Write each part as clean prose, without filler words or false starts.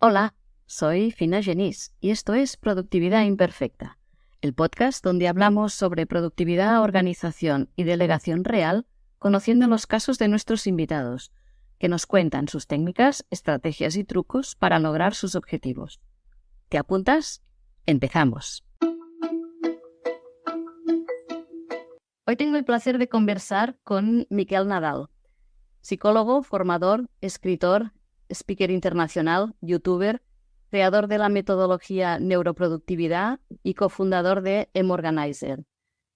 Hola, soy Fina Genís y esto es Productividad Imperfecta, el podcast donde hablamos sobre productividad, organización y delegación real, conociendo los casos de nuestros invitados, que nos cuentan sus técnicas, estrategias y trucos para lograr sus objetivos. ¿Te apuntas? ¡Empezamos! Hoy tengo el placer de conversar con Miquel Nadal, psicólogo, formador, escritor, speaker internacional, youtuber, creador de la metodología Neuroproductividad y cofundador de M-Organizer.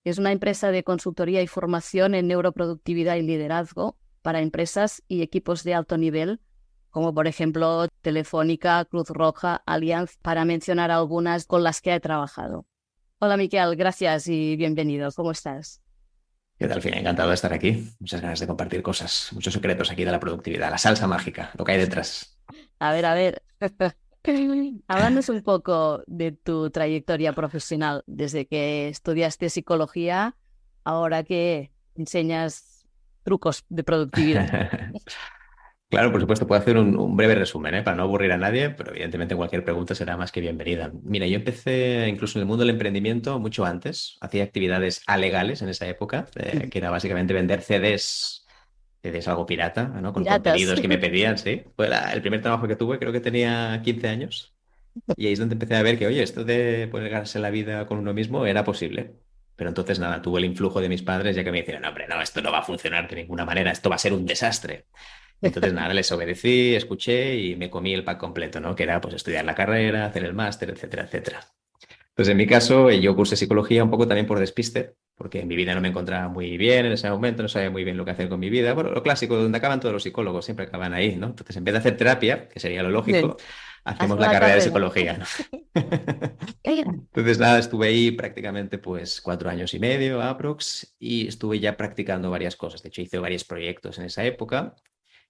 Es una empresa de consultoría y formación en neuroproductividad y liderazgo para empresas y equipos de alto nivel, como por ejemplo Telefónica, Cruz Roja, Allianz, para mencionar algunas con las que he trabajado. Hola Miquel, gracias y bienvenido. ¿Cómo estás? ¿Qué tal, Fina? Encantado de estar aquí. Muchas ganas de compartir cosas, muchos secretos aquí de la productividad, la salsa mágica, lo que hay detrás. A ver. Háblanos un poco de tu trayectoria profesional, desde que estudiaste psicología, ahora que enseñas trucos de productividad. Claro, por supuesto, puedo hacer un breve resumen, para no aburrir a nadie, pero evidentemente cualquier pregunta será más que bienvenida. Mira, yo empecé incluso en el mundo del emprendimiento mucho antes. Hacía actividades alegales en esa época, que era básicamente vender CDs algo pirata, ¿no? Con Piratas. contenidos que me pedían, sí. Fue el primer trabajo que tuve, creo que tenía 15 años. Y ahí es donde empecé a ver que, oye, esto de ponerse la vida con uno mismo era posible. Pero entonces nada, tuve el influjo de mis padres ya que me dijeron, hombre, no, esto no va a funcionar de ninguna manera, esto va a ser un desastre. Y entonces nada, les obedecí, escuché y me comí el pack completo, ¿no? Que era pues estudiar la carrera, hacer el máster, etcétera, etcétera. Entonces en mi caso, yo cursé psicología un poco también por despiste, porque en mi vida no me encontraba muy bien en ese momento, no sabía muy bien lo que hacer con mi vida. Bueno, lo clásico, donde acaban todos los psicólogos, siempre acaban ahí, ¿no? Entonces en vez de hacer terapia, que sería lo Bien. lógico, Haz hacemos la la carrera de carrera. psicología, ¿no? Entonces, nada, estuve ahí prácticamente pues 4 años y medio, aprox, y estuve ya practicando varias cosas. De hecho, hice varios proyectos en esa época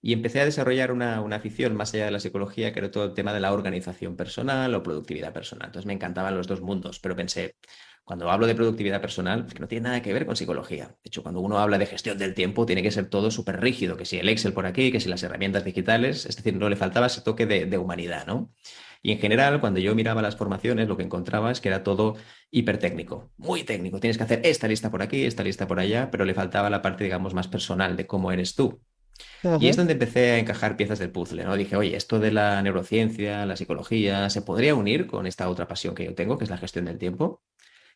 y empecé a desarrollar una afición más allá de la psicología, que era todo el tema de la organización personal o productividad personal. Entonces, me encantaban los dos mundos, pero pensé, cuando hablo de productividad personal, es que no tiene nada que ver con psicología. De hecho, cuando uno habla de gestión del tiempo, tiene que ser todo súper rígido, que si el Excel por aquí, que si las herramientas digitales, es decir, no le faltaba ese toque de humanidad, ¿no? Y en general, cuando yo miraba las formaciones, lo que encontraba es que era todo hipertécnico, muy técnico. Tienes que hacer esta lista por aquí, esta lista por allá, pero le faltaba la parte, digamos, más personal de cómo eres tú. Y es Ujú. donde empecé a encajar piezas del puzzle, ¿no? Dije, oye, esto de la neurociencia, la psicología, ¿se podría unir con esta otra pasión que yo tengo, que es la gestión del tiempo?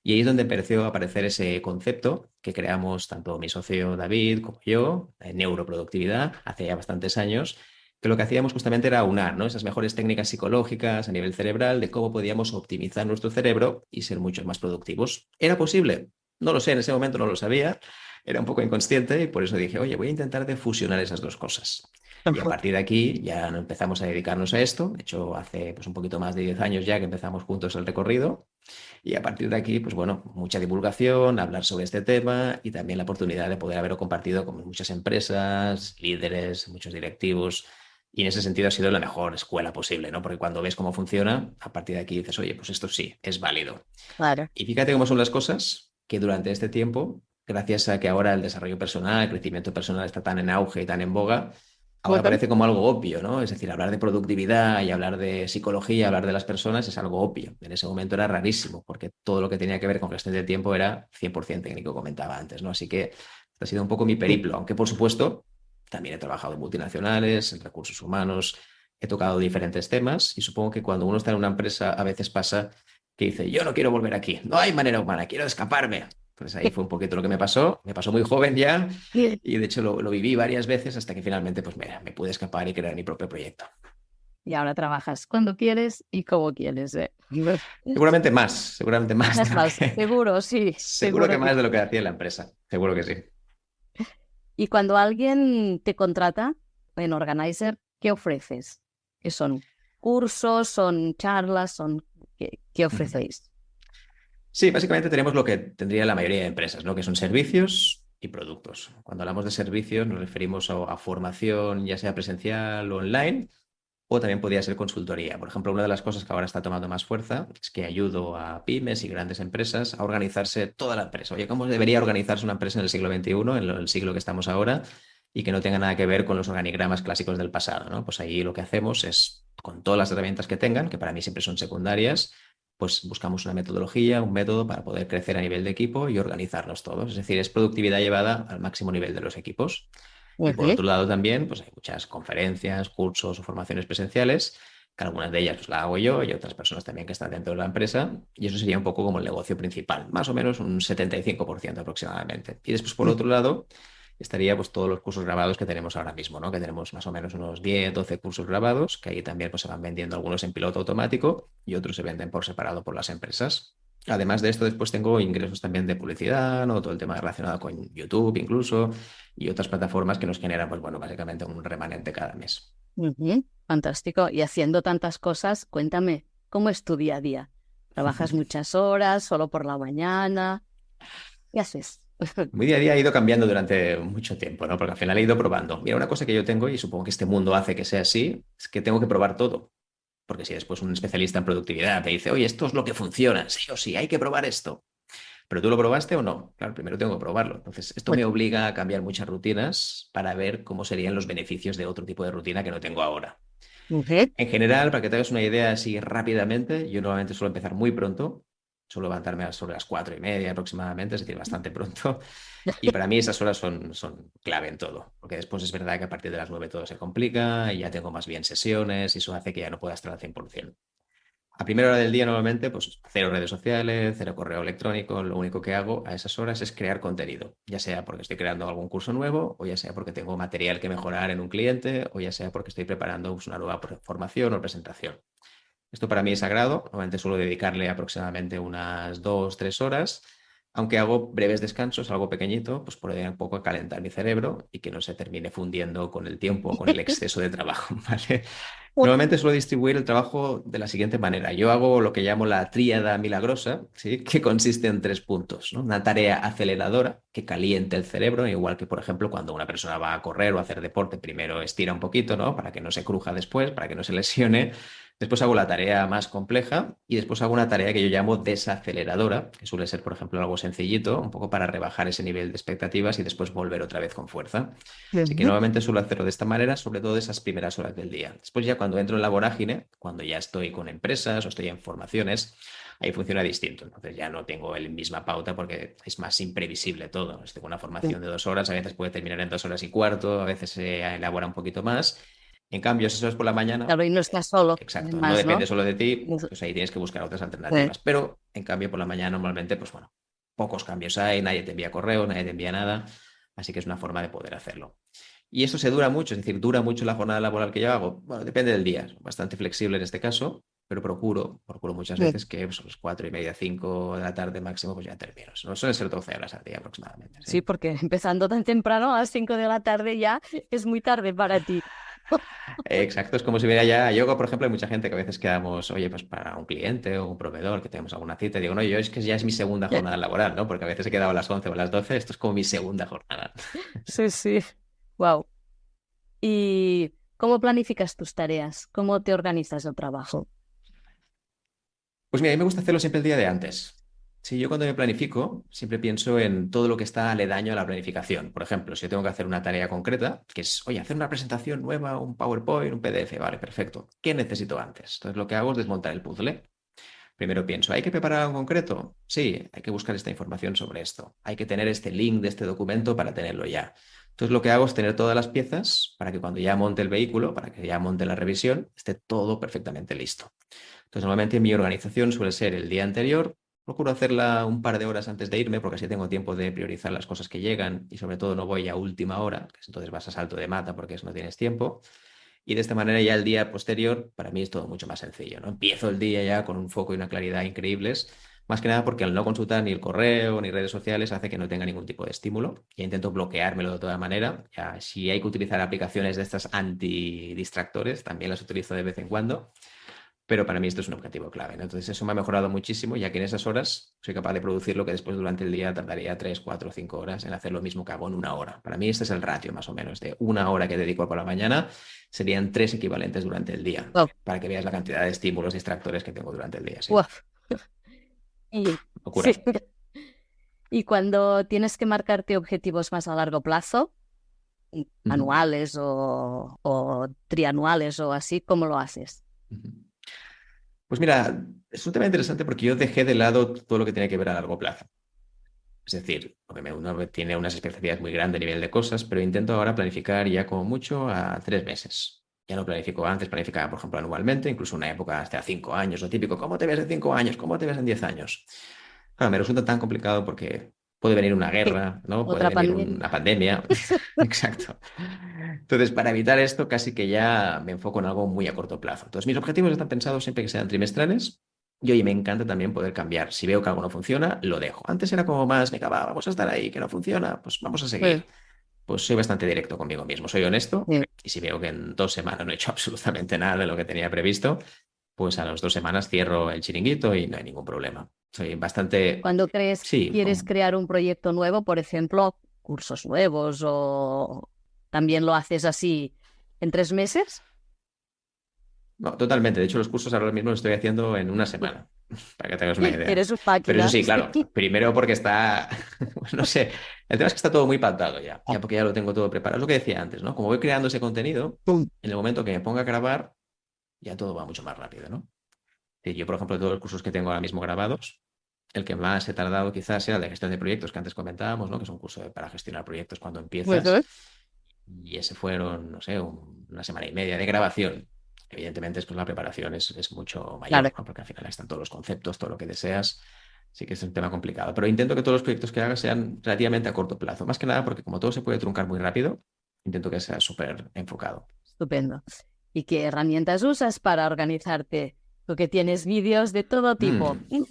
Y ahí es donde empezó a aparecer ese concepto que creamos tanto mi socio David como yo, en neuroproductividad, hace ya bastantes años, que lo que hacíamos justamente era unar, ¿no? Esas mejores técnicas psicológicas a nivel cerebral de cómo podíamos optimizar nuestro cerebro y ser mucho más productivos. ¿Era posible? No lo sé, en ese momento no lo sabía, era un poco inconsciente y por eso dije, oye, voy a intentar de fusionar esas dos cosas. Y a partir de aquí ya no empezamos a dedicarnos a esto. De hecho, hace pues, un poquito más de 10 años ya que empezamos juntos el recorrido. Y a partir de aquí, pues bueno, mucha divulgación, hablar sobre este tema y también la oportunidad de poder haberlo compartido con muchas empresas, líderes, muchos directivos. Y en ese sentido ha sido la mejor escuela posible, ¿no? Porque cuando ves cómo funciona, a partir de aquí dices, oye, pues esto sí, es válido. Claro. Y fíjate cómo son las cosas, que durante este tiempo, gracias a que ahora el desarrollo personal, el crecimiento personal está tan en auge y tan en boga, ahora Ujú. parece como algo obvio, ¿no? Es decir, hablar de productividad y hablar de psicología, hablar de las personas es algo obvio. En ese momento era rarísimo, porque todo lo que tenía que ver con gestión del tiempo era 100% técnico, comentaba antes, ¿no? Así que este ha sido un poco mi periplo, aunque por supuesto también he trabajado en multinacionales, en recursos humanos, he tocado diferentes temas y supongo que cuando uno está en una empresa a veces pasa que dice, yo no quiero volver aquí, no hay manera humana, quiero escaparme. Pues ahí fue un poquito lo que me pasó muy joven ya y de hecho lo viví varias veces hasta que finalmente pues me pude escapar y crear mi propio proyecto. Y ahora trabajas cuando quieres y como quieres, ¿eh? Seguramente más de Es lo más, que, seguro, sí, seguro seguro que que más de lo que sí. hacía la empresa, seguro que sí. Y cuando alguien te contrata en Organizer, ¿qué ofreces? ¿Qué son cursos, son charlas, son qué Ujú. ofrecéis? Sí, básicamente tenemos lo que tendría la mayoría de empresas, ¿no? Que son servicios y productos. Cuando hablamos de servicios nos referimos a formación, ya sea presencial o online, o también podría ser consultoría. Por ejemplo, una de las cosas que ahora está tomando más fuerza es que ayudo a pymes y grandes empresas a organizarse toda la empresa. Oye, ¿cómo debería organizarse una empresa en el siglo XXI, en el siglo que estamos ahora, y que no tenga nada que ver con los organigramas clásicos del pasado, ¿no? Pues ahí lo que hacemos es con todas las herramientas que tengan, que para mí siempre son secundarias, pues buscamos una metodología, un método para poder crecer a nivel de equipo y organizarnos todos. Es decir, es productividad llevada al máximo nivel de los equipos. Y por Ujú. otro lado también, pues hay muchas conferencias, cursos o formaciones presenciales, que algunas de ellas pues las hago yo y otras personas también que están dentro de la empresa, y eso sería un poco como el negocio principal, más o menos un 75% aproximadamente. Y después, por otro lado, estaría pues todos los cursos grabados que tenemos ahora mismo, ¿no? Que tenemos más o menos unos 10 12 cursos grabados, que ahí también pues se van vendiendo algunos en piloto automático y otros se venden por separado por las empresas. Además de esto, después tengo ingresos también de publicidad, ¿no? Todo el tema relacionado con YouTube incluso y otras plataformas que nos generan, pues bueno, básicamente un remanente cada mes. Ujú. Fantástico. Y haciendo tantas cosas, cuéntame, ¿cómo es tu día a día? ¿Trabajas muchas horas, solo por la mañana? ¿Qué haces? Mi día a día ha ido cambiando durante mucho tiempo, ¿no? Porque al final he ido probando. Mira, una cosa que yo tengo, y supongo que este mundo hace que sea así, es que tengo que probar todo. Porque si después un especialista en productividad te dice, oye, esto es lo que funciona, sí o sí, hay que probar esto. Pero tú lo probaste o no. Claro, primero tengo que probarlo. Entonces, esto Bueno, me obliga a cambiar muchas rutinas para ver cómo serían los beneficios de otro tipo de rutina que no tengo ahora. ujú. En general, para que te hagas una idea así rápidamente, yo normalmente suelo empezar muy pronto. Suelo levantarme sobre las 4:30 aproximadamente, es decir, bastante pronto. Y para mí esas horas son clave en todo, porque después es verdad que a partir de las 9 todo se complica y ya tengo más bien sesiones y eso hace que ya no pueda estar al 100%. A primera hora del día normalmente, pues cero redes sociales, cero correo electrónico, lo único que hago a esas horas es crear contenido, ya sea porque estoy creando algún curso nuevo, o ya sea porque tengo material que mejorar en un cliente, o ya sea porque estoy preparando pues, una nueva formación o presentación. Esto para mí es sagrado. Normalmente suelo dedicarle aproximadamente unas 2, 3 horas, aunque hago breves descansos, algo pequeñito, pues por un poco a calentar mi cerebro y que no se termine fundiendo con el tiempo o con el exceso de trabajo, ¿vale? Normalmente suelo distribuir el trabajo de la siguiente manera. Yo hago lo que llamo la tríada milagrosa, ¿sí? Que consiste en 3 puntos, ¿no? Una tarea aceleradora que caliente el cerebro, igual que, por ejemplo, cuando una persona va a correr o a hacer deporte, primero estira un poquito, ¿no? Para que no se cruja después, para que no se lesione. Después hago la tarea más compleja y después hago una tarea que yo llamo desaceleradora, que suele ser, por ejemplo, algo sencillito, un poco para rebajar ese nivel de expectativas y después volver otra vez con fuerza. Así que Ujú. normalmente suelo hacerlo de esta manera, sobre todo esas primeras horas del día. Después ya cuando entro en la vorágine, cuando ya estoy con empresas o estoy en formaciones, ahí funciona distinto. Entonces ya no tengo la misma pauta porque es más imprevisible todo. Si tengo una formación de 2 horas, a veces puede terminar en 2 horas y cuarto, a veces se elabora un poquito más. En cambio, si eso es por la mañana, Claro, y no estás solo, exacto, no además, depende ¿no? solo de ti, Eso- pues ahí tienes que buscar otras eh, alternativas. Pero en cambio, por la mañana normalmente, pues bueno, pocos cambios hay, nadie te envía correo, nadie te envía nada, así que es una forma de poder hacerlo. Y eso se dura mucho, es decir, dura mucho la jornada laboral que yo hago. Bueno, depende del día, es bastante flexible en este caso, pero procuro muchas eh, veces que pues, a las 4:30, 5 de la tarde máximo, pues ya termino. No suelen ser 12 horas al día aproximadamente, Sí, ¿sí? porque empezando tan temprano, a las 5 de la tarde ya es muy tarde para ti. Exacto, es como si viera ya yoga, por ejemplo, hay mucha gente que a veces quedamos, oye, pues para un cliente o un proveedor que tenemos alguna cita, y digo, no, yo es que ya es mi segunda jornada laboral, ¿no? Porque a veces he quedado a las 11 o a las 12, esto es como mi segunda jornada. Sí, sí. Wow. ¿Y cómo planificas tus tareas? ¿Cómo te organizas el trabajo? Pues mira, a mí me gusta hacerlo siempre el día de antes. Sí, yo cuando me planifico siempre pienso en todo lo que está aledaño a la planificación. Por ejemplo, si yo tengo que hacer una tarea concreta, que es, oye, hacer una presentación nueva, un PowerPoint, un PDF, vale, perfecto. ¿Qué necesito antes? Entonces lo que hago es desmontar el puzzle. Primero pienso, ¿hay que preparar algo en concreto? Sí, hay que buscar esta información sobre esto. Hay que tener este link de este documento para tenerlo ya. Entonces lo que hago es tener todas las piezas para que cuando ya monte el vehículo, para que ya monte la revisión, esté todo perfectamente listo. Entonces normalmente mi organización suele ser el día anterior. Procuro hacerla un par de horas antes de irme porque así tengo tiempo de priorizar las cosas que llegan y sobre todo no voy a última hora, que entonces vas a salto de mata porque eso no tienes tiempo. Y de esta manera ya el día posterior para mí es todo mucho más sencillo, ¿no? Empiezo el día ya con un foco y una claridad increíbles, más que nada porque al no consultar ni el correo ni redes sociales hace que no tenga ningún tipo de estímulo. Ya intento bloqueármelo de toda manera. Ya, si hay que utilizar aplicaciones de estas antidistractores, también las utilizo de vez en cuando. Pero para mí esto es un objetivo clave, ¿no? Entonces eso me ha mejorado muchísimo, ya que en esas horas soy capaz de producir lo que después durante el día tardaría 3, 4, 5 horas en hacer lo mismo que hago en una hora. Para mí este es el ratio más o menos de una hora que dedico por la mañana, serían 3 equivalentes durante el día, Wow. para que veas la cantidad de estímulos distractores que tengo durante el día, sí. Wow. Y, sí. Locura. Y cuando tienes que marcarte objetivos más a largo plazo, Ujú. anuales o trianuales o así, ¿cómo lo haces? Pues mira, es un tema interesante porque yo dejé de lado todo lo que tiene que ver a largo plazo. Es decir, obviamente uno tiene unas expectativas muy grandes a nivel de cosas, pero intento ahora planificar ya como mucho a 3 meses. Ya no planifico antes, planificaba, por ejemplo, anualmente, incluso una época hasta 5 años, lo típico, ¿cómo te ves en 5 años? ¿Cómo te ves en 10 años? Claro, me resulta tan complicado porque puede venir una Sí. guerra, ¿no? Puede Otra venir pandemia. una pandemia. Exacto. Entonces, para evitar esto, casi que ya me enfoco en algo muy a corto plazo. Entonces, mis objetivos están pensados siempre que sean trimestrales. Y oye, me encanta también poder cambiar. Si veo que algo no funciona, lo dejo. Antes era como más, venga, va, vamos a estar ahí, que no funciona, pues vamos a Sí, seguir. Pues soy bastante directo conmigo mismo, soy honesto. sí. Y si veo que en 2 semanas no he hecho absolutamente nada de lo que tenía previsto, pues a las 2 semanas cierro el chiringuito y no hay ningún problema. Soy bastante, Cuando sí, quieres crear un proyecto nuevo, por ejemplo, cursos nuevos o también lo haces así en 3 meses. no, totalmente. De hecho, los cursos ahora mismo los estoy haciendo en una semana, para que tengas una idea. Eres una Pero eso máquina. sí, claro, primero porque está, no sé, el tema es que está todo muy pactado ya porque ya lo tengo todo preparado. Es lo que decía antes, ¿no? Como voy creando ese contenido, en el momento que me ponga a grabar, ya todo va mucho más rápido, ¿no? Yo, por ejemplo, de todos los cursos que tengo ahora mismo grabados, el que más he tardado quizás sea el de gestión de proyectos que antes comentábamos, ¿no? Que es un curso para gestionar proyectos cuando empiezas. Bueno, Y ese fueron, no sé, una semana y media de grabación. Evidentemente, después la preparación es mucho claro. mayor, ¿no? Porque al final están todos los conceptos, todo lo que deseas. Sí que es un tema complicado. Pero intento que todos los proyectos que haga sean relativamente a corto plazo. Más que nada porque como todo se puede truncar muy rápido, intento que sea súper enfocado. Estupendo. ¿Y qué herramientas usas para organizarte? Porque tienes vídeos de todo tipo. Mm.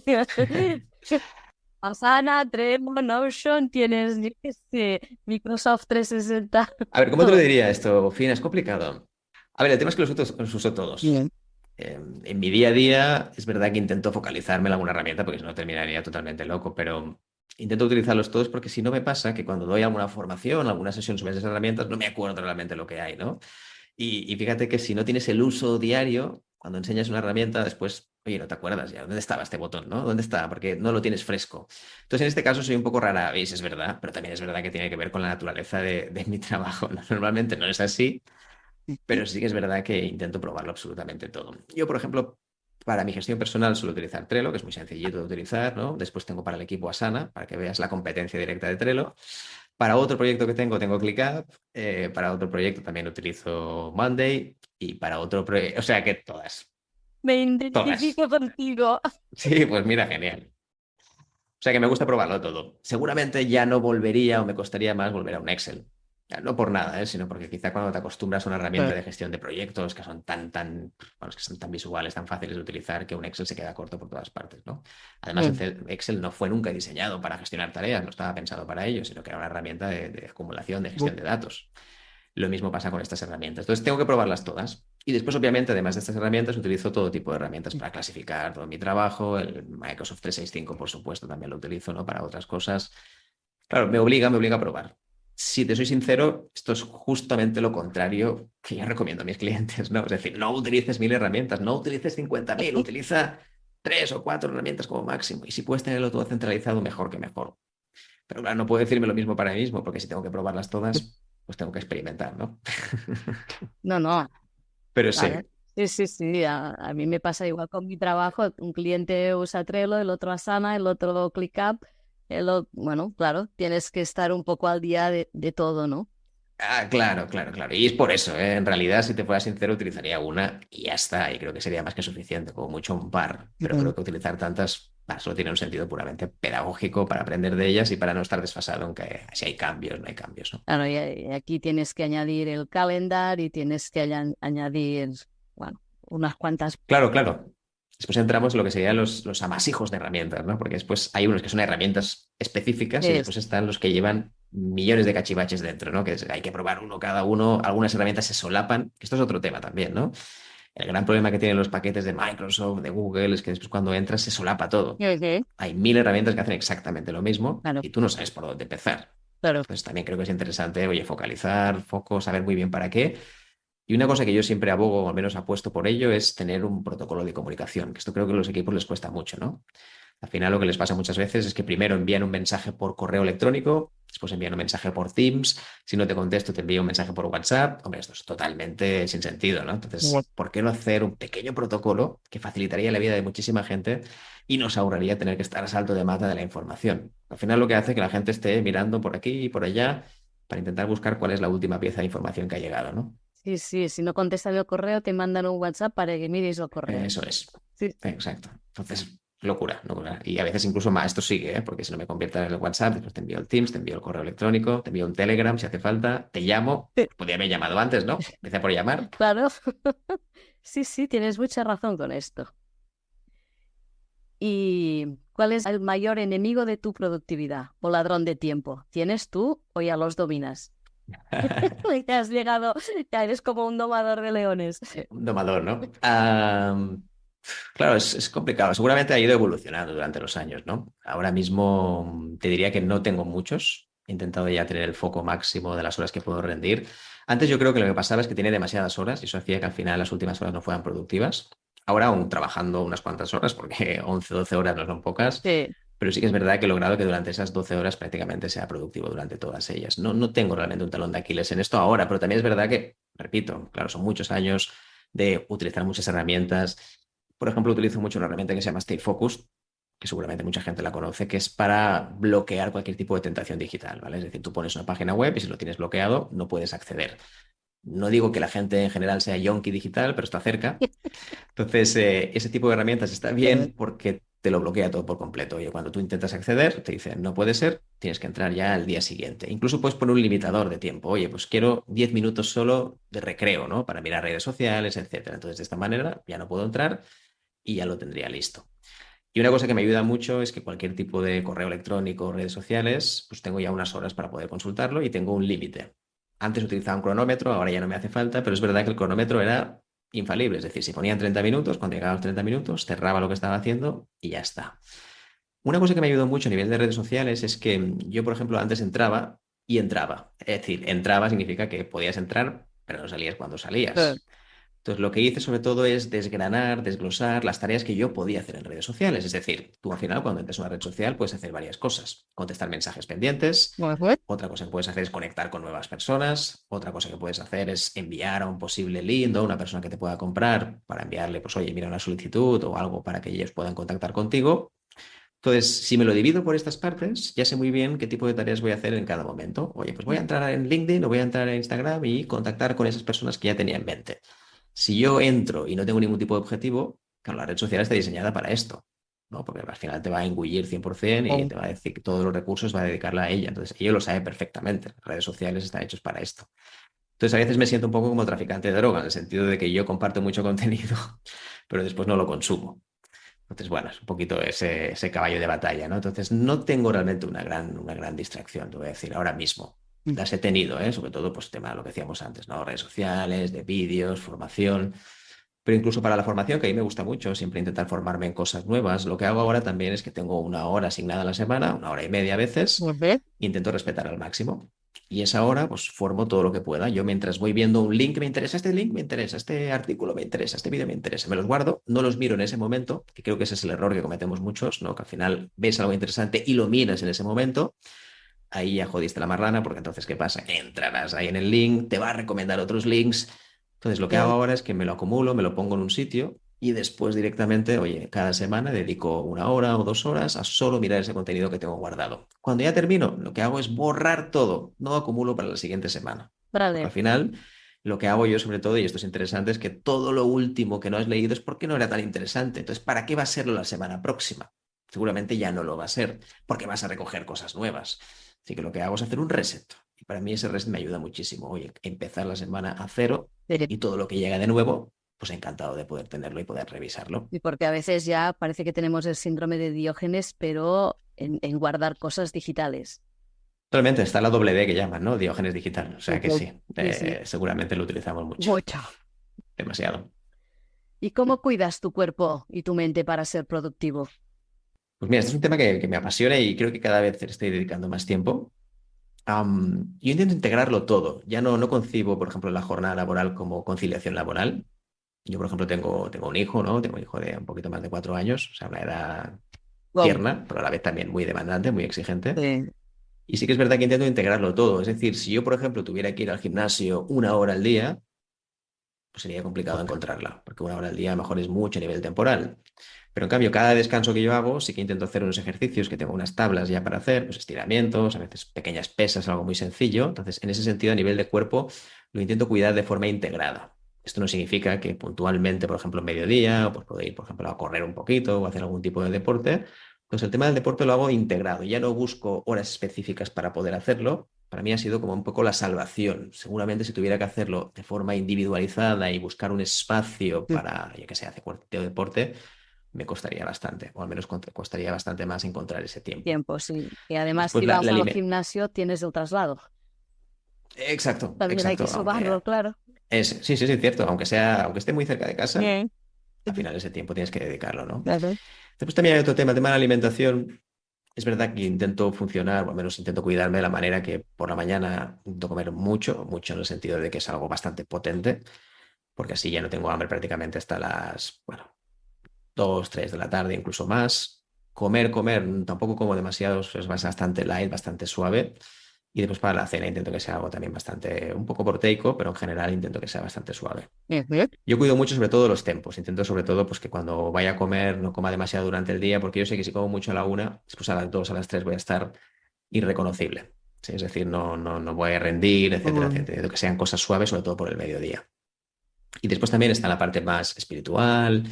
Asana, Trello, Notion, tienes, yo qué sé, Microsoft 360. A ver, ¿cómo te lo Todo. diría esto, Fina? Es complicado. A ver, el tema es que los uso todos. Bien. En mi día a día es verdad que intento focalizarme en alguna herramienta porque si no terminaría totalmente loco, pero intento utilizarlos todos porque si no me pasa que cuando doy alguna formación, alguna sesión sobre esas herramientas, no me acuerdo realmente lo que hay, ¿no? Y fíjate que si no tienes el uso diario, cuando enseñas una herramienta, después, oye, no te acuerdas ya, ¿dónde estaba este botón, no? ¿Dónde está? Porque no lo tienes fresco. Entonces, en este caso soy un poco rara, ¿veis? Es verdad, pero también es verdad que tiene que ver con la naturaleza de mi trabajo. Normalmente no es así, pero sí que es verdad que intento probarlo absolutamente todo. Yo, por ejemplo, para mi gestión personal suelo utilizar Trello, que es muy sencillito de utilizar, ¿no? Después tengo para el equipo Asana, para que veas la competencia directa de Trello. Para otro proyecto que tengo ClickUp. Para otro proyecto también utilizo Monday. Y para otro proyecto, o sea que todas, Me todas. identifico contigo. Sí, pues mira, genial. O sea que me gusta probarlo todo. Seguramente ya no volvería o me costaría más volver a un Excel. Ya, no por nada, sino porque quizá cuando te acostumbras a una herramienta de gestión de proyectos que son bueno, que son tan visuales, tan fáciles de utilizar, que un Excel se queda corto por todas partes, ¿no? Además, Excel no fue nunca diseñado para gestionar tareas, no estaba pensado para ello, sino que era una herramienta de acumulación, de gestión de datos. Lo mismo pasa con estas herramientas. Entonces, tengo que probarlas todas. Y después, obviamente, además de estas herramientas, utilizo todo tipo de herramientas para clasificar todo mi trabajo. El Microsoft 365, por supuesto, también lo utilizo, ¿no? Para otras cosas. Claro, me obliga a probar. Si te soy sincero, esto es justamente lo contrario que yo recomiendo a mis clientes, ¿no? Es decir, no utilices 1000 herramientas, no utilices 50.000, utiliza 3 o 4 herramientas como máximo. Y si puedes tenerlo todo centralizado, mejor que mejor. Pero claro, no puedo decirme lo mismo para mí mismo, porque si tengo que probarlas todas, pues tengo que experimentar, ¿no? No, no, Pero claro. sí, Sí, sí, sí. A mí me pasa igual con mi trabajo. Un cliente usa Trello, el otro Asana, el otro ClickUp. Bueno, claro, tienes que estar un poco al día de todo, ¿no? claro, claro, claro. Y es por eso, ¿eh? En realidad, si te fuera sincero, utilizaría una y ya está. Y creo que sería más que suficiente, como mucho un par. Pero creo que utilizar tantas solo tiene un sentido puramente pedagógico para aprender de ellas y para no estar desfasado, aunque si hay cambios, no hay cambios, ¿no? Claro, y aquí tienes que añadir el calendar y tienes que añadir, bueno, unas cuantas. Claro, claro. Después entramos en lo que serían los amasijos de herramientas, ¿no? Porque después hay unos que son herramientas específicas y después están los que llevan millones de cachivaches dentro, ¿no? Hay que probar uno cada uno. Algunas herramientas se solapan. Esto es otro tema también, ¿no? El gran problema que tienen los paquetes de Microsoft, de Google, es que después cuando entras se solapa todo. Ujú. Hay 1000 herramientas que hacen exactamente lo mismo Claro, y tú no sabes por dónde empezar. claro. Entonces también creo que es interesante, oye, focalizar, foco, saber muy bien para qué. Y una cosa que yo siempre abogo, o al menos apuesto por ello, es tener un protocolo de comunicación, que esto creo que a los equipos les cuesta mucho, ¿no? Al final lo que les pasa muchas veces es que primero envían un mensaje por correo electrónico, después envían un mensaje por Teams, si no te contesto te envío un mensaje por WhatsApp. Hombre, esto es totalmente sin sentido, ¿no? Bueno, Entonces, ¿por qué no hacer un pequeño protocolo que facilitaría la vida de muchísima gente y nos ahorraría tener que estar a salto de mata de la información? Al final lo que hace es que la gente esté mirando por aquí y por allá para intentar buscar cuál es la última pieza de información que ha llegado, ¿no? Sí, sí, si no contestan el correo, te mandan un WhatsApp para que mires el correo. Eso es. Sí, Exacto. Entonces, locura, locura. Y a veces incluso más esto sigue, ¿eh? Porque si no me convierto en el WhatsApp, después te envío el Teams, te envío el correo electrónico, te envío un Telegram si hace falta, te llamo. sí, Pues podría haber llamado antes, ¿no? Empecé por llamar. claro. Sí, sí, tienes mucha razón con esto. ¿Y cuál es el mayor enemigo de tu productividad o ladrón de tiempo? ¿Tienes tú o ya los dominas? Ya has llegado, ya eres como un domador de leones. Un domador, ¿no? Claro, es complicado. Seguramente ha ido evolucionando durante los años, ¿no? Ahora mismo te diría que no tengo muchos. He intentado ya tener el foco máximo de las horas que puedo rendir. Antes yo creo que lo que pasaba es que tenía demasiadas horas y eso hacía que al final las últimas horas no fueran productivas. Ahora aún trabajando unas cuantas horas, porque 11 12 horas no son pocas, Sí. pero sí que es verdad que he logrado que durante esas 12 horas prácticamente sea productivo durante todas ellas. No tengo realmente un talón de Aquiles en esto ahora, pero también es verdad que, repito, claro, son muchos años de utilizar muchas herramientas. Por ejemplo, utilizo mucho una herramienta que se llama Stay Focused, que seguramente mucha gente la conoce, que es para bloquear cualquier tipo de tentación digital, ¿vale? Es decir, tú pones una página web y si lo tienes bloqueado no puedes acceder. No digo que la gente en general sea yonki digital, pero está cerca. Entonces, ese tipo de herramientas está bien porque te lo bloquea todo por completo. Oye, cuando tú intentas acceder, te dice, no puede ser, tienes que entrar ya al día siguiente. Incluso puedes poner un limitador de tiempo. Oye, pues quiero 10 minutos solo de recreo, ¿no? Para mirar redes sociales, etcétera. Entonces, de esta manera ya no puedo entrar y ya lo tendría listo. Y una cosa que me ayuda mucho es que cualquier tipo de correo electrónico o redes sociales, pues tengo ya unas horas para poder consultarlo y tengo un límite. Antes utilizaba un cronómetro, ahora ya no me hace falta, pero es verdad que el cronómetro era infalible. Es decir, si ponían 30 minutos, cuando llegaban los 30 minutos, cerraba lo que estaba haciendo y ya está. Una cosa que me ayudó mucho a nivel de redes sociales es que yo, por ejemplo, antes entraba y entraba. Es decir, entraba significa que podías entrar, pero no salías cuando salías. Entonces, lo que hice sobre todo es desgranar, desglosar las tareas que yo podía hacer en redes sociales. Es decir, tú al final cuando entras en una red social puedes hacer varias cosas. Contestar mensajes pendientes, otra cosa que puedes hacer es conectar con nuevas personas, otra cosa que puedes hacer es enviar a un posible lead, ¿no? A una persona que te pueda comprar para enviarle, pues oye, mira una solicitud o algo para que ellos puedan contactar contigo. Entonces, si me lo divido por estas partes, ya sé muy bien qué tipo de tareas voy a hacer en cada momento. Oye, pues voy a entrar en LinkedIn o voy a entrar en Instagram y contactar con esas personas que ya tenía en mente. Si yo entro y no tengo ningún tipo de objetivo, claro, la red social está diseñada para esto, ¿no? Porque al final te va a engullir 100% y te va a decir que todos los recursos va a dedicarla a ella. Entonces, ella lo sabe perfectamente. Las redes sociales están hechas para esto. Entonces, a veces me siento un poco como traficante de droga, en el sentido de que yo comparto mucho contenido, pero después no lo consumo. Entonces, bueno, es un poquito ese caballo de batalla, ¿no? Entonces, no tengo realmente una gran distracción, te voy a decir, ahora mismo. Las he tenido, ¿eh? Sobre todo, pues, tema de lo que decíamos antes, ¿no? Redes sociales, de vídeos, formación. Pero incluso para la formación, que a mí me gusta mucho, siempre intentar formarme en cosas nuevas, lo que hago ahora también es que tengo una hora asignada a la semana, una hora y media a veces, intento respetar al máximo. Y esa hora, pues formo todo lo que pueda. Yo mientras voy viendo un link, me interesa este link, me interesa este artículo, me interesa este vídeo, me interesa, me los guardo, no los miro en ese momento, que creo que ese es el error que cometemos muchos, ¿no? Que al final ves algo interesante y lo miras en ese momento. Ahí ya jodiste la marrana, porque entonces, ¿qué pasa? Entrarás ahí en el link, te va a recomendar otros links. Entonces, lo que hago ahora es que me lo acumulo, me lo pongo en un sitio y después directamente, oye, cada semana dedico una hora o 2 horas a solo mirar ese contenido que tengo guardado. Cuando ya termino, lo que hago es borrar todo, no acumulo para la siguiente semana. Porque al Vale. final, lo que hago yo sobre todo, y esto es interesante, es que todo lo último que no has leído es porque no era tan interesante. Entonces, ¿para qué va a serlo la semana próxima? Seguramente ya no lo va a ser, porque vas a recoger cosas nuevas. Así que lo que hago es hacer un reset. Y para mí ese reset me ayuda muchísimo. Oye, empezar la semana a cero y todo lo que llega de nuevo, pues encantado de poder tenerlo y poder revisarlo. Y porque a veces ya parece que tenemos el síndrome de Diógenes, pero en guardar cosas digitales. Realmente está la doble D que llaman, ¿no? Diógenes digital. O sea que sí, Sí, sí. seguramente lo utilizamos mucho. Mucho. Demasiado. ¿Y cómo cuidas tu cuerpo y tu mente para ser productivo? Pues mira, este es un tema que me apasiona y creo que cada vez le estoy dedicando más tiempo. Yo intento integrarlo todo. Ya no concibo, por ejemplo, la jornada laboral como conciliación laboral. Yo, por ejemplo, tengo un hijo, ¿no? Tengo un hijo de un poquito más de 4 años, o sea, una edad Wow. tierna, pero a la vez también muy demandante, muy exigente. Sí. Y sí que es verdad que intento integrarlo todo. Es decir, si yo, por ejemplo, tuviera que ir al gimnasio 1 hora al día, pues sería complicado encontrarla, porque 1 hora al día a lo mejor es mucho a nivel temporal. Pero en cambio, cada descanso que yo hago, sí que intento hacer unos ejercicios que tengo unas tablas ya para hacer, pues estiramientos, a veces pequeñas pesas, algo muy sencillo. Entonces, en ese sentido, a nivel de cuerpo, lo intento cuidar de forma integrada. Esto no significa que puntualmente, por ejemplo, en mediodía, pues puedo ir, por ejemplo, a correr un poquito o hacer algún tipo de deporte. Entonces, el tema del deporte lo hago integrado. Ya no busco horas específicas para poder hacerlo. Para mí ha sido como un poco la salvación. Seguramente si tuviera que hacerlo de forma individualizada y buscar un espacio para, yo que sé, hacer cualquier deporte, me costaría bastante, o al menos costaría bastante más encontrar ese tiempo. Tiempo, sí. Y además, Después si vas la al alimentación. gimnasio, tienes el traslado. Exacto, También hay exacto. que subarlo, claro. Sí, sí, sí, cierto. Aunque esté muy cerca de casa, Bien. al final ese tiempo tienes que dedicarlo, ¿no? Claro. Después también hay otro tema, el tema de la alimentación. Es verdad que intento funcionar, o al menos intento cuidarme de la manera que por la mañana intento comer mucho, mucho en el sentido de que es algo bastante potente, porque así ya no tengo hambre prácticamente hasta las, bueno, 2, 3 de la tarde, incluso más. Comer, tampoco como demasiados, es bastante light, bastante suave. Y después para la cena intento que sea algo también bastante, un poco proteico, pero en general intento que sea bastante suave. Bien, bien. Yo cuido mucho sobre todo los tiempos. Intento sobre todo pues que cuando vaya a comer no coma demasiado durante el día, porque yo sé que si como mucho a la 1, después a las 2, a las 3 voy a estar irreconocible. Sí, es decir, no voy a rendir, etcétera, Mm. etcétera. Intento que sean cosas suaves, sobre todo por el mediodía. Y después también está la parte más espiritual.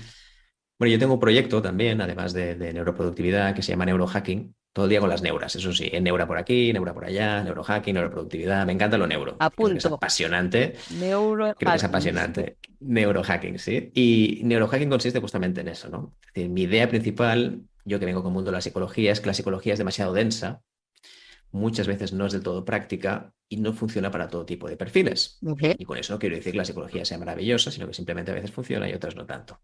Bueno, yo tengo un proyecto también, además de neuroproductividad, que se llama neurohacking. Todo el día con las neuras, eso sí, neura por aquí, neura por allá, neurohacking, neuroproductividad. Me encanta lo neuro. Creo que es Apunto. apasionante. Creo que es Neurohacking. apasionante. Neurohacking, sí. Y neurohacking consiste justamente en eso, ¿no? Es decir, mi idea principal, yo que vengo con el mundo de la psicología, es que la psicología es demasiado densa, muchas veces no es del todo práctica y no funciona para todo tipo de perfiles. Mujer. Y con eso no quiero decir que la psicología sea maravillosa, sino que simplemente a veces funciona y otras no tanto.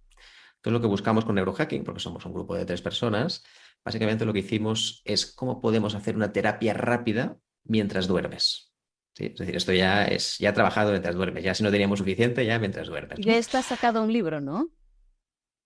Entonces, lo que buscamos con neurohacking, porque somos un grupo de 3 personas, básicamente lo que hicimos es cómo podemos hacer una terapia rápida mientras duermes. ¿Sí? Es decir, esto ya trabajado mientras duermes. Ya si no teníamos suficiente, ya mientras duermes, Ya ¿no? está sacado un libro, ¿no?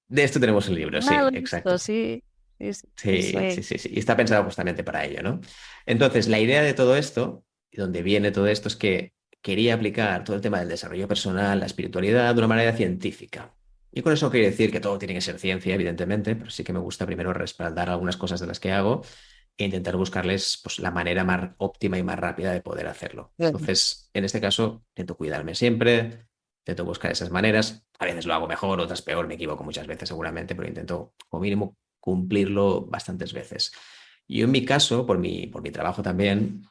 De esto tenemos el libro, Ah, lo sí, he visto, exacto. sí. Es, Sí, sí, sí, sí. Y está pensado justamente para ello, ¿no? Entonces, la idea de todo esto, y donde viene todo esto, es que quería aplicar todo el tema del desarrollo personal, la espiritualidad, de una manera científica. Y con eso no quiere decir que todo tiene que ser ciencia, evidentemente, pero sí que me gusta primero respaldar algunas cosas de las que hago e intentar buscarles pues, la manera más óptima y más rápida de poder hacerlo. Entonces, en este caso, intento cuidarme siempre, intento buscar esas maneras. A veces lo hago mejor, otras peor, me equivoco muchas veces seguramente, pero intento, como mínimo, cumplirlo bastantes veces. Yo en mi caso, por mi trabajo también,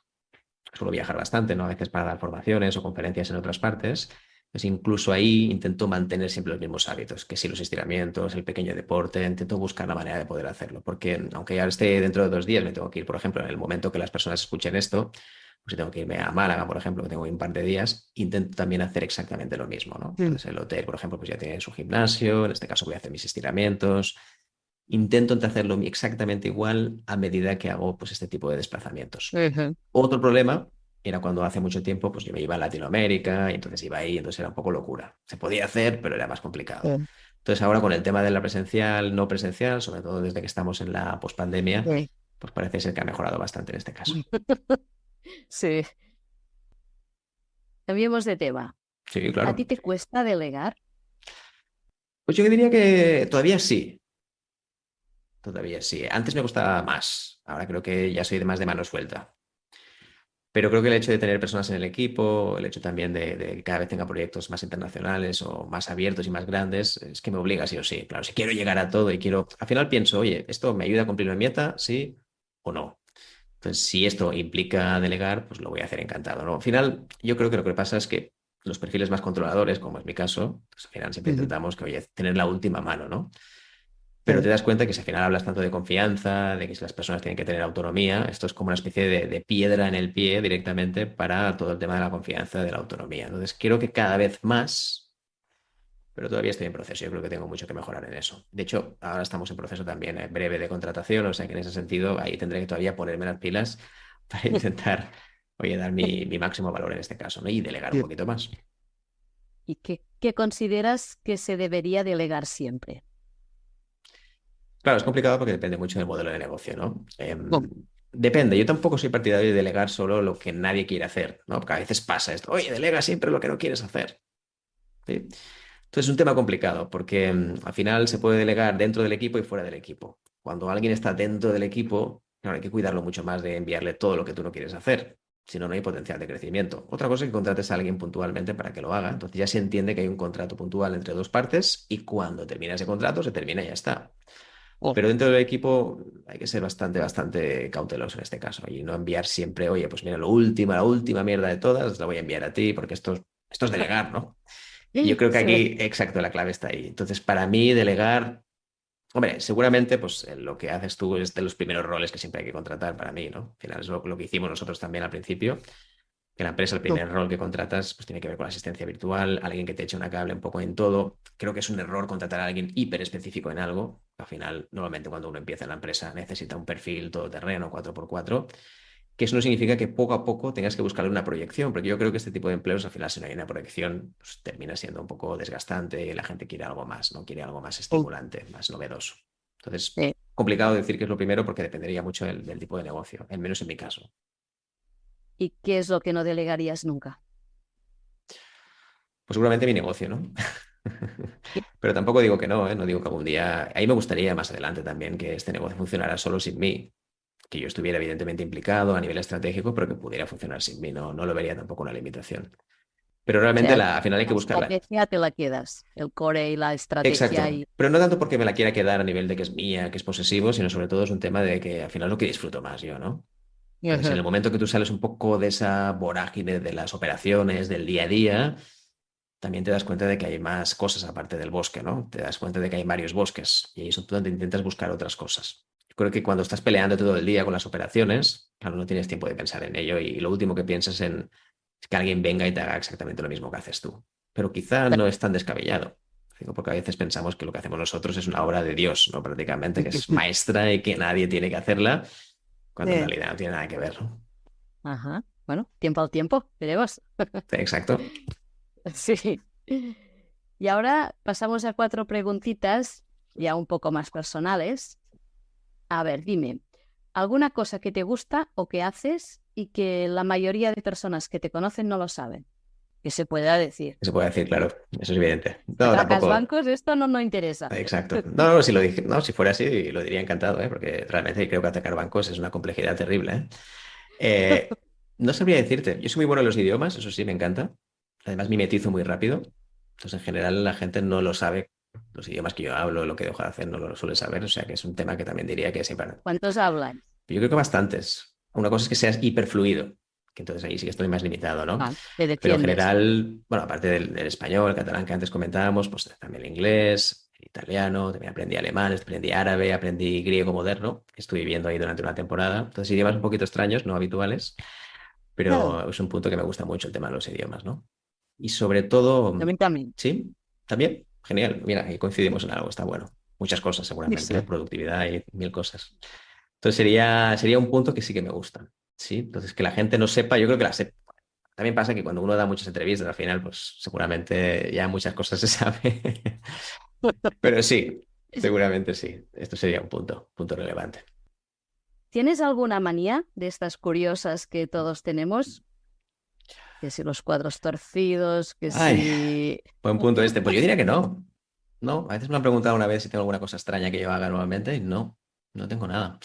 suelo viajar bastante, ¿no? A veces para dar formaciones o conferencias en otras partes. Pues incluso ahí intento mantener siempre los mismos hábitos, que si los estiramientos, el pequeño deporte, intento buscar la manera de poder hacerlo, porque aunque ahora esté dentro de 2 días, me tengo que ir, por ejemplo, en el momento que las personas escuchen esto, pues si tengo que irme a Málaga, por ejemplo, que tengo un par de días, intento también hacer exactamente lo mismo, ¿no? Entonces el hotel, por ejemplo, pues ya tiene su gimnasio, en este caso voy a hacer mis estiramientos, intento hacerlo exactamente igual a medida que hago pues, este tipo de desplazamientos. Ujú. Otro problema era cuando hace mucho tiempo pues, yo me iba a Latinoamérica y entonces iba ahí, entonces era un poco locura. Se podía hacer, pero era más complicado. Sí, Entonces ahora con el tema de la presencial, no presencial, sobre todo desde que estamos en la pospandemia, sí. pues parece ser que ha mejorado bastante en este caso. Sí. Cambiemos de tema. Sí, ¿A ti claro. te cuesta delegar? Pues yo diría que todavía sí, todavía sí. Antes me costaba más, ahora creo que ya soy de más de mano suelta. Pero creo que el hecho de tener personas en el equipo, el hecho también de que cada vez tenga proyectos más internacionales o más abiertos y más grandes, es que me obliga sí o sí. Claro, si quiero llegar a todo y quiero, al final pienso, oye, ¿esto me ayuda a cumplir mi meta? ¿Sí o no? Entonces, si esto implica delegar, pues lo voy a hacer encantado, ¿no? Al final, yo creo que lo que pasa es que los perfiles más controladores, como es mi caso, pues al final siempre Ujú. intentamos que, oye, tener la última mano, ¿no? Pero te Sí. das cuenta que si al final hablas tanto de confianza, de que si las personas tienen que tener autonomía, esto es como una especie de piedra en el pie directamente para todo el tema de la confianza, de la autonomía. Entonces, quiero que cada vez más, pero todavía estoy en proceso. Yo creo que tengo mucho que mejorar en eso. De hecho, ahora estamos en proceso también breve de contratación, o sea que en ese sentido ahí tendré que todavía ponerme las pilas para intentar, oye, dar mi máximo valor en este caso, ¿no? Y delegar un Sí. poquito más. ¿Y qué consideras que se debería delegar siempre? Claro, es complicado porque depende mucho del modelo de negocio, ¿no? Bom. Depende, yo tampoco soy partidario de delegar solo lo que nadie quiere hacer, ¿no? Porque a veces pasa esto, oye, delega siempre lo que no quieres hacer, ¿sí? Entonces es un tema complicado porque al final se puede delegar dentro del equipo y fuera del equipo. Cuando alguien está dentro del equipo, claro, hay que cuidarlo mucho más de enviarle todo lo que tú no quieres hacer. Si no, no hay potencial de crecimiento. Otra cosa es que contrates a alguien puntualmente para que lo haga. Entonces ya se entiende que hay un contrato puntual entre dos partes y cuando termina ese contrato se termina y ya está. Oh. Pero dentro del equipo hay que ser bastante cauteloso en este caso y no enviar siempre, oye, pues mira, la última mierda de todas, la voy a enviar a ti porque esto es delegar, ¿no? Y yo creo que Sí. aquí, exacto, la clave está ahí. Entonces, para mí, delegar, hombre, seguramente, pues lo que haces tú es de los primeros roles que siempre hay que contratar para mí, ¿no? Al final es lo que hicimos nosotros también al principio, que la empresa, el No. primer rol que contratas, pues tiene que ver con la asistencia virtual, alguien que te eche una cable un poco en todo. Creo que es un error contratar a alguien hiper específico en algo. Al final, normalmente cuando uno empieza en la empresa necesita un perfil todoterreno, 4x4, que eso no significa que poco a poco tengas que buscarle una proyección, porque yo creo que este tipo de empleos, al final, si no hay una proyección, pues termina siendo un poco desgastante y la gente quiere algo más, ¿no? Quiere algo más Oh. estimulante, más novedoso. Entonces, Sí. complicado decir que es lo primero porque dependería mucho del tipo de negocio, al menos en mi caso. ¿Y qué es lo que no delegarías nunca? Pues seguramente mi negocio, ¿no? Pero tampoco digo que no, ¿eh? No digo que algún día. Ahí me gustaría más adelante también que este negocio funcionara solo sin mí, que yo estuviera evidentemente implicado a nivel estratégico, pero que pudiera funcionar sin mí. No, no lo vería tampoco una limitación. Pero O realmente sea, al final hay que la buscarla. estrategia te la quedas, el core y la estrategia Exacto. y... Pero no tanto porque me la quiera quedar a nivel de que es mía, que es posesivo, sino sobre todo es un tema de que al final es lo que disfruto más yo, ¿no? Entonces, en Ujú. el momento que tú sales un poco de esa vorágine de las operaciones, del día a día, también te das cuenta de que hay más cosas aparte del bosque, ¿no? Te das cuenta de que hay varios bosques y ahí es donde intentas buscar otras cosas. Yo creo que cuando estás peleando todo el día con las operaciones, claro, no tienes tiempo de pensar en ello y lo último que piensas en es que alguien venga y te haga exactamente lo mismo que haces tú. Pero quizá no es tan descabellado. Digo, porque a veces pensamos que lo que hacemos nosotros es una obra de Dios, ¿no? Prácticamente, que es maestra y que nadie tiene que hacerla, cuando en Eh, realidad no tiene nada que ver, ¿no? Ajá. Bueno, tiempo al tiempo, veremos. Exacto. Sí. Y ahora pasamos a cuatro preguntitas ya un poco más personales. A ver, dime, ¿alguna cosa que te gusta o que haces y que la mayoría de personas que te conocen no lo saben? Que se pueda decir. Se puede decir, claro, eso es evidente. No, Atacas tampoco. bancos, esto no nos interesa. Exacto. No, no, si lo dije, no, si fuera así, lo diría encantado, ¿eh? Porque realmente creo que atacar bancos es una complejidad terrible, ¿eh? No sabría decirte. Yo soy muy bueno en los idiomas, eso sí, me encanta. Además, mimetizo muy rápido. Entonces, en general, la gente no lo sabe. Los idiomas que yo hablo, lo que dejo de hacer, no lo suele saber. O sea, que es un tema que también diría que siempre. ¿Cuántos hablan? Yo creo que bastantes. Una cosa es que seas hiperfluido, que entonces ahí sí que estoy más limitado, ¿no? Ah, te Pero en defiendes. general, bueno, aparte del español, el catalán que antes comentábamos, pues también el inglés, el italiano, también aprendí alemán, aprendí árabe, aprendí griego moderno, que estuve viviendo ahí durante una temporada. Entonces, idiomas un poquito extraños, no habituales, Ah, pero es un punto que me gusta mucho el tema de los idiomas, ¿no? Y sobre todo, a mí también. sí, también, genial. Mira, ahí coincidimos en algo, está bueno. Muchas cosas seguramente, ¿eh? Sí. Productividad y mil cosas. Entonces sería un punto que sí que me gusta, ¿sí? Entonces que la gente no sepa, yo creo que la sepa. También pasa que cuando uno da muchas entrevistas, al final, pues seguramente ya muchas cosas se sabe. Pero sí, seguramente sí. Esto sería un punto relevante. ¿Tienes alguna manía de estas curiosas que todos tenemos? Que si los cuadros torcidos, que Ay, si... buen punto este. Pues yo diría que no. No, a veces me han preguntado una vez si tengo alguna cosa extraña que yo haga normalmente y no, no tengo nada.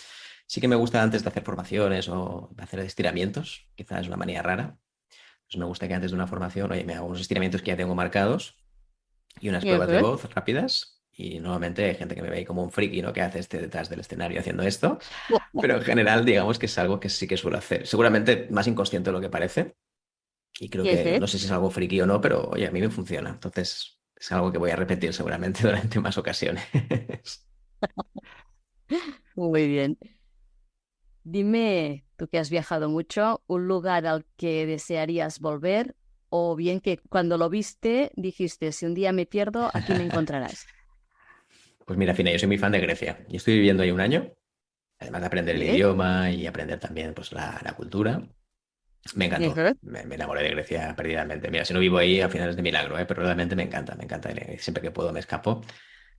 Sí que me gusta antes de hacer formaciones o de hacer estiramientos, quizás es una manía rara. Pues me gusta que antes de una formación, oye, me hago unos estiramientos que ya tengo marcados y unas pruebas de Ujú. voz rápidas. Y nuevamente hay gente que me ve ahí como un friki, ¿no? Que hace este detrás del escenario haciendo esto. Pero en general, digamos que es algo que sí que suelo hacer. Seguramente más inconsciente de lo que parece. Y creo que, Ujú. no sé si es algo friki o no, pero oye, a mí me funciona. Entonces, es algo que voy a repetir seguramente durante más ocasiones. Muy bien. Dime, tú que has viajado mucho, un lugar al que desearías volver o bien que cuando lo viste dijiste, si un día me pierdo, aquí me encontrarás. Pues mira, Fina, yo soy muy fan de Grecia. Y estoy viviendo ahí un año, además de aprender el ¿Sí? idioma y aprender también pues, la cultura. Me encantó, Ujú. me enamoré de Grecia perdidamente. Mira, si no vivo ahí, al final es de milagro, ¿eh? Pero realmente me encanta, siempre que puedo me escapo.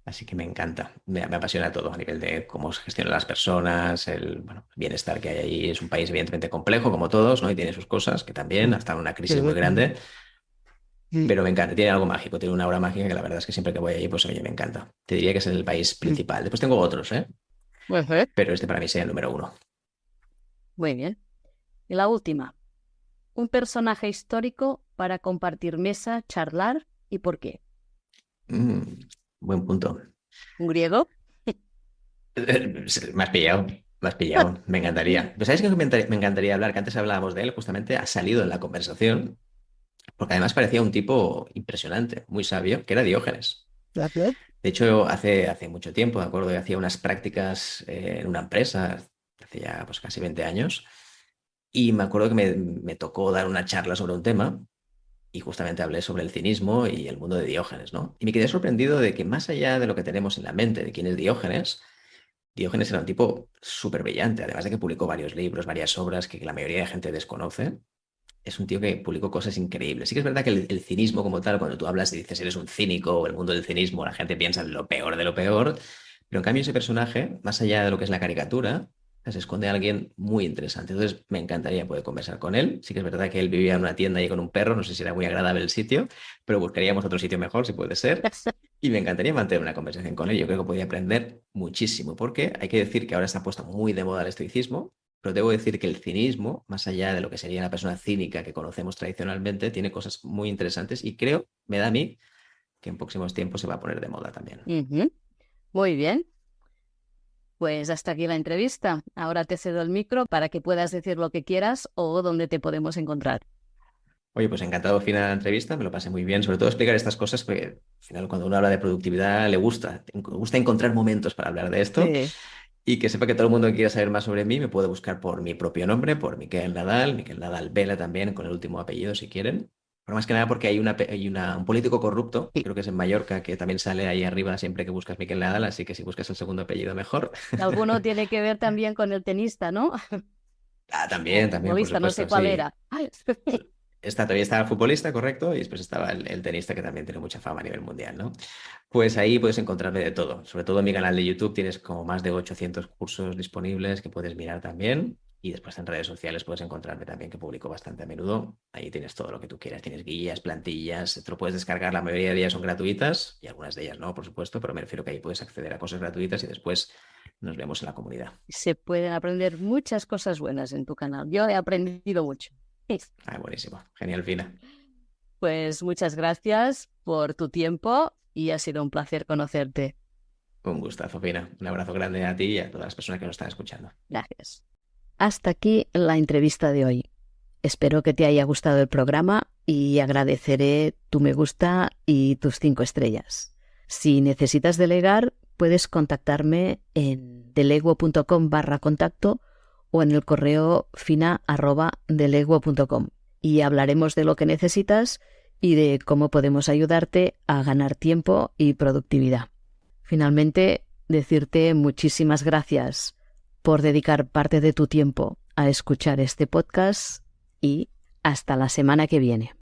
Así que me encanta, me apasiona todo a nivel de cómo se gestionan las personas, el bienestar que hay ahí. Es un país evidentemente complejo, como todos, ¿no? Y tiene sus cosas, que también, hasta una crisis muy grande, pero me encanta, tiene algo mágico, tiene una aura mágica que la verdad es que siempre que voy allí, pues oye, me encanta. Te diría que es el país principal. Después tengo otros, ¿eh? Ujú. Pero este para mí sería el número uno. Muy bien. Y la última. Un personaje histórico para compartir mesa, charlar y por qué. Mm, buen punto. ¿Un griego? Me has pillado, me has pillado, me encantaría. Pues ¿sabes qué me encantaría hablar? Que antes hablábamos de él, justamente ha salido en la conversación, porque además parecía un tipo impresionante, muy sabio, que era Diógenes. Gracias. De hecho, hace mucho tiempo, de acuerdo, que hacía unas prácticas en una empresa, hace ya pues, casi 20 años, y me acuerdo que me tocó dar una charla sobre un tema, y justamente hablé sobre el cinismo y el mundo de Diógenes, ¿no? Y me quedé sorprendido de que más allá de lo que tenemos en la mente de quién es Diógenes, Diógenes era un tipo súper brillante, además de que publicó varios libros, varias obras que la mayoría de gente desconoce. Es un tío que publicó cosas increíbles. Sí que es verdad que el cinismo como tal, cuando tú hablas y dices eres un cínico o el mundo del cinismo, la gente piensa en lo peor de lo peor, pero en cambio ese personaje, más allá de lo que es la caricatura, se esconde a alguien muy interesante. Entonces me encantaría poder conversar con él. Sí que es verdad que él vivía en una tienda ahí con un perro, no sé si era muy agradable el sitio, pero buscaríamos otro sitio mejor si puede ser. Y me encantaría mantener una conversación con él. Yo creo que podría aprender muchísimo, porque hay que decir que ahora está puesto muy de moda el estoicismo, pero debo decir que el cinismo, más allá de lo que sería la persona cínica que conocemos tradicionalmente, tiene cosas muy interesantes y creo, me da a mí, que en próximos tiempos se va a poner de moda también. Ujú. Muy bien. Pues hasta aquí la entrevista. Ahora te cedo el micro para que puedas decir lo que quieras o dónde te podemos encontrar. Oye, pues encantado final de la entrevista, me lo pasé muy bien, sobre todo explicar estas cosas, porque al final cuando uno habla de productividad le gusta encontrar momentos para hablar de esto Sí. y que sepa que todo el mundo que quiera saber más sobre mí me puede buscar por mi propio nombre, por Miquel Nadal Vela también, con el último apellido si quieren. Pero más que nada porque un político corrupto, creo que es en Mallorca, que también sale ahí arriba siempre que buscas Miquel Nadal, así que si buscas el segundo apellido mejor. Alguno tiene que ver también con el tenista, ¿no? Ah, O también, por futbolista, no sé supuesto, cuál sí. era. Ay, Todavía estaba el futbolista, correcto, y después estaba el tenista que también tiene mucha fama a nivel mundial, ¿no? Pues ahí puedes encontrarme de todo. Sobre todo en mi canal de YouTube tienes como más de 800 cursos disponibles que puedes mirar también. Y después en redes sociales puedes encontrarme también, que publico bastante a menudo. Ahí tienes todo lo que tú quieras. Tienes guías, plantillas, te lo puedes descargar. La mayoría de ellas son gratuitas y algunas de ellas no, por supuesto, pero me refiero que ahí puedes acceder a cosas gratuitas y después nos vemos en la comunidad. se pueden aprender muchas cosas buenas en tu canal. Yo he aprendido mucho. Ah, buenísimo. Genial, Fina. Pues muchas gracias por tu tiempo y ha sido un placer conocerte. Un gustazo, Fina. Un abrazo grande a ti y a todas las personas que nos están escuchando. Gracias. Hasta aquí la entrevista de hoy. Espero que te haya gustado el programa y agradeceré tu me gusta y tus 5 estrellas. Si necesitas delegar, puedes contactarme en deleguo.com/contacto o en el correo fina@deleguo.com y hablaremos de lo que necesitas y de cómo podemos ayudarte a ganar tiempo y productividad. Finalmente, decirte muchísimas gracias por dedicar parte de tu tiempo a escuchar este podcast y hasta la semana que viene.